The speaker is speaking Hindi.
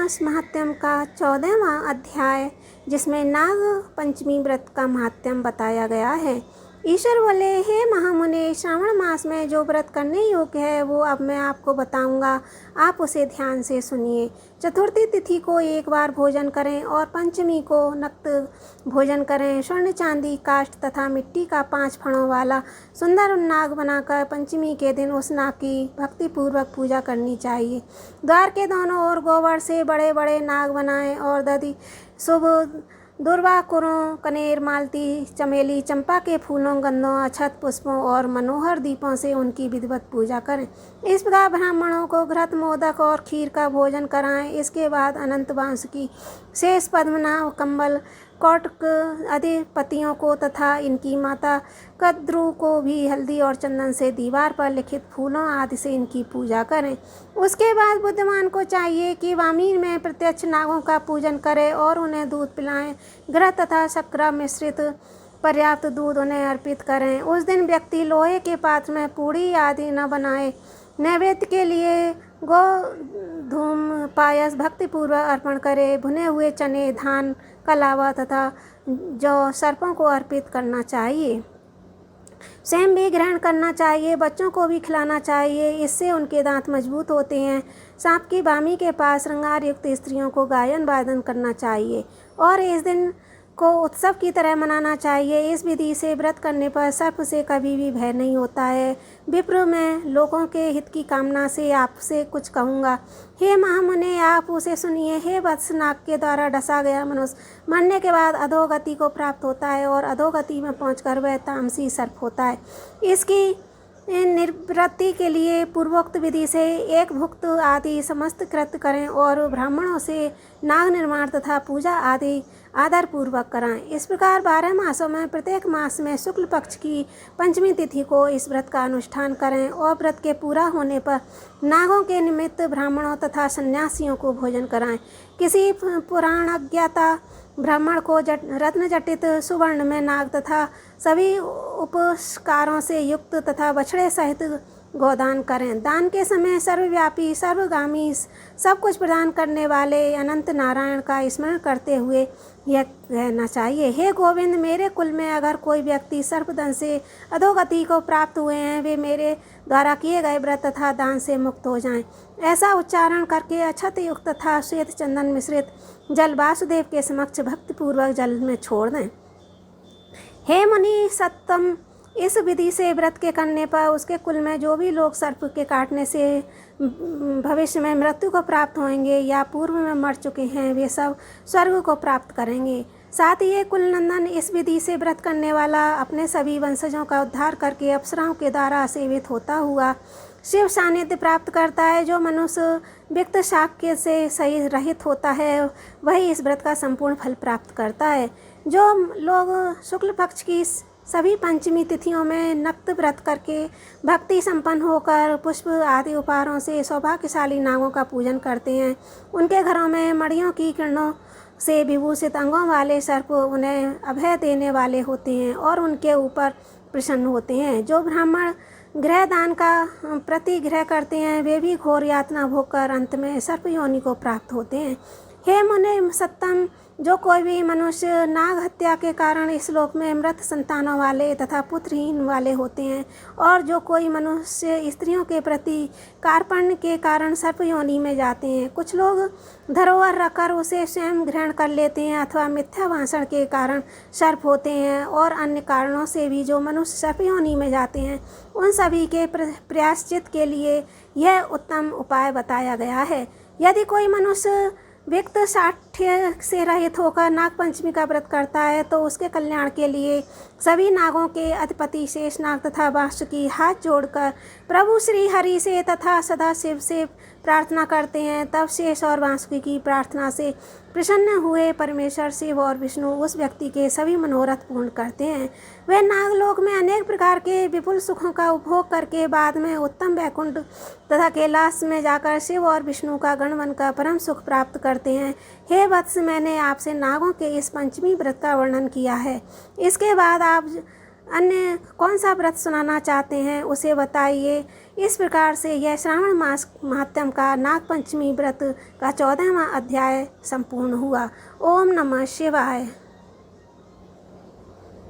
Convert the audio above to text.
मास महात्म्य का 14वां अध्याय, जिसमें नाग पंचमी व्रत का महात्म्य बताया गया है। ईश्वर बोले, हे महामुने, श्रावण मास में जो व्रत करने योग्य है वो अब मैं आपको बताऊंगा, आप उसे ध्यान से सुनिए। चतुर्थी तिथि को एक बार भोजन करें और पंचमी को नक्त भोजन करें। स्वर्ण, चांदी, काष्ठ तथा मिट्टी का 5 फणों वाला सुंदर नाग बनाकर पंचमी के दिन उस नाग की भक्तिपूर्वक पूजा करनी चाहिए। द्वार के दोनों ओर गोबर से बड़े बड़े नाग बनाएं और दधि, शुभ, दुर्वा, कुरों, कनेर, मालती, चमेली, चंपा के फूलों, गंधों, अक्षत पुष्पों और मनोहर दीपों से उनकी विधिवत पूजा करें। इस प्रकार ब्राह्मणों को घृत, मोदक और खीर का भोजन कराएं। इसके बाद अनंत वासुकी, शेष, पद्मनाभ, कंबल, कौटक अधिपतियों को तथा इनकी माता कद्रु को भी हल्दी और चंदन से दीवार पर लिखित फूलों आदि से इनकी पूजा करें। उसके बाद बुद्धमान को चाहिए कि वामी में प्रत्यक्ष नागों का पूजन करे और उन्हें दूध पिलाएं। घृत तथा शर्करा मिश्रित पर्याप्त दूध उन्हें अर्पित करें। उस दिन व्यक्ति लोहे के पात्र में पूड़ी आदि न बनाए। नैवेद्य के लिए गोधूम पायस भक्तिपूर्वक अर्पण करे। भुने हुए चने, धान, कलावा तथा जौ सर्पों को अर्पित करना चाहिए। स्वयं भी ग्रहण करना चाहिए, बच्चों को भी खिलाना चाहिए, इससे उनके दांत मजबूत होते हैं। सांप की वामी के पास श्रृंगार युक्त स्त्रियों को गायन वादन करना चाहिए और इस दिन को उत्सव की तरह मनाना चाहिए। इस विधि से व्रत करने पर सर्प से कभी भी भय नहीं होता है। विप्र, मैं लोगों के हित की कामना से आपसे कुछ कहूँगा। हे महामुने, आप उसे सुनिए। हे वत्स, नाग के द्वारा डसा गया मनुष्य मरने के बाद अधोगति को प्राप्त होता है और अधोगति में पहुंचकर वह तामसी सर्प होता है। इसकी निवृत्ति के लिए पूर्वोक्त विधि से एक भुक्त आदि समस्त कृत्य करें और ब्राह्मणों से नाग निर्माण तथा पूजा आदि आदर पूर्वक कराएं। इस प्रकार 12 मासों में प्रत्येक मास में शुक्ल पक्ष की पंचमी तिथि को इस व्रत का अनुष्ठान करें और व्रत के पूरा होने पर नागों के निमित्त ब्राह्मणों तथा सन्यासियों को भोजन कराएं। किसी पुराण अज्ञाता ब्राह्मण को रत्न जटित सुवर्ण में नाग तथा सभी उपस्कारों से युक्त तथा बछड़े सहित गोदान करें। दान के समय सर्वव्यापी, सर्वगामी, सब कुछ प्रदान करने वाले अनंत नारायण का स्मरण करते हुए यह कहना चाहिए, हे गोविंद, मेरे कुल में अगर कोई व्यक्ति सर्पदंश से अधोगति को प्राप्त हुए हैं, वे मेरे द्वारा किए गए व्रत तथा दान से मुक्त हो जाएं। ऐसा उच्चारण करके अक्षत युक्त तथा श्वेत चंदन मिश्रित जल वासुदेव के समक्ष भक्तिपूर्वक जल में छोड़ दें। हे मुनि सत्तम, इस विधि से व्रत के करने पर उसके कुल में जो भी लोग सर्प के काटने से भविष्य में मृत्यु को प्राप्त होंगे या पूर्व में मर चुके हैं, वे सब स्वर्ग को प्राप्त करेंगे। साथ ही ये कुलनंदन, इस विधि से व्रत करने वाला अपने सभी वंशजों का उद्धार करके अप्सराओं के द्वारा सेवित होता हुआ शिव सानिध्य प्राप्त करता है। जो मनुष्य व्यक्त शाक्य से सही रहित होता है वही इस व्रत का संपूर्ण फल प्राप्त करता है। जो लोग शुक्ल पक्ष की सभी पंचमी तिथियों में नक्त व्रत करके भक्ति संपन्न होकर पुष्प आदि उपहारों से सौभाग्यशाली नागों का पूजन करते हैं, उनके घरों में मणियों की किरणों से विभूषित अंगों वाले सर्प उन्हें अभय देने वाले होते हैं और उनके ऊपर प्रसन्न होते हैं। जो ब्राह्मण गृह दान का प्रतिग्रह करते हैं वे भी घोर यातना भोगकर अंत में सर्प योनि को प्राप्त होते हैं। हे मुने सत्तम, जो कोई भी मनुष्य नाग हत्या के कारण इस लोक में मृत संतानों वाले तथा पुत्रहीन वाले होते हैं और जो कोई मनुष्य स्त्रियों के प्रति कार्पण्य के कारण सर्प योनि में जाते हैं, कुछ लोग धरोहर रखकर उसे स्वयं ग्रहण कर लेते हैं अथवा मिथ्या भाषण के कारण सर्प होते हैं और अन्य कारणों से भी जो मनुष्य सर्प योनि में जाते हैं, उन सभी के प्रायश्चित के लिए यह उत्तम उपाय बताया गया है। यदि कोई मनुष्य व्यक्त साठ्य से रहित होकर नाग पंचमी का व्रत करता है तो उसके कल्याण के लिए सभी नागों के अधिपति शेषनाग तथा वासुकी हाथ जोड़कर प्रभु श्री हरि से तथा सदा शिव से प्रार्थना करते हैं। तब शेष और वासुकी की प्रार्थना से प्रसन्न हुए परमेश्वर शिव और विष्णु उस व्यक्ति के सभी मनोरथ पूर्ण करते हैं। वे नागलोक में अनेक प्रकार के विपुल सुखों का उपभोग करके बाद में उत्तम वैकुंठ तथा कैलाश में जाकर शिव और विष्णु का गण बनकर परम सुख प्राप्त करते हैं। हे वत्स, मैंने आपसे नागों के इस पंचमी व्रत का वर्णन किया है। इसके बाद आप अन्य कौन सा व्रत सुनाना चाहते हैं उसे बताइए। इस प्रकार से यह श्रावण मास महात्म्य का नागपंचमी व्रत का 14वां अध्याय संपूर्ण हुआ। ओम नमः शिवाय।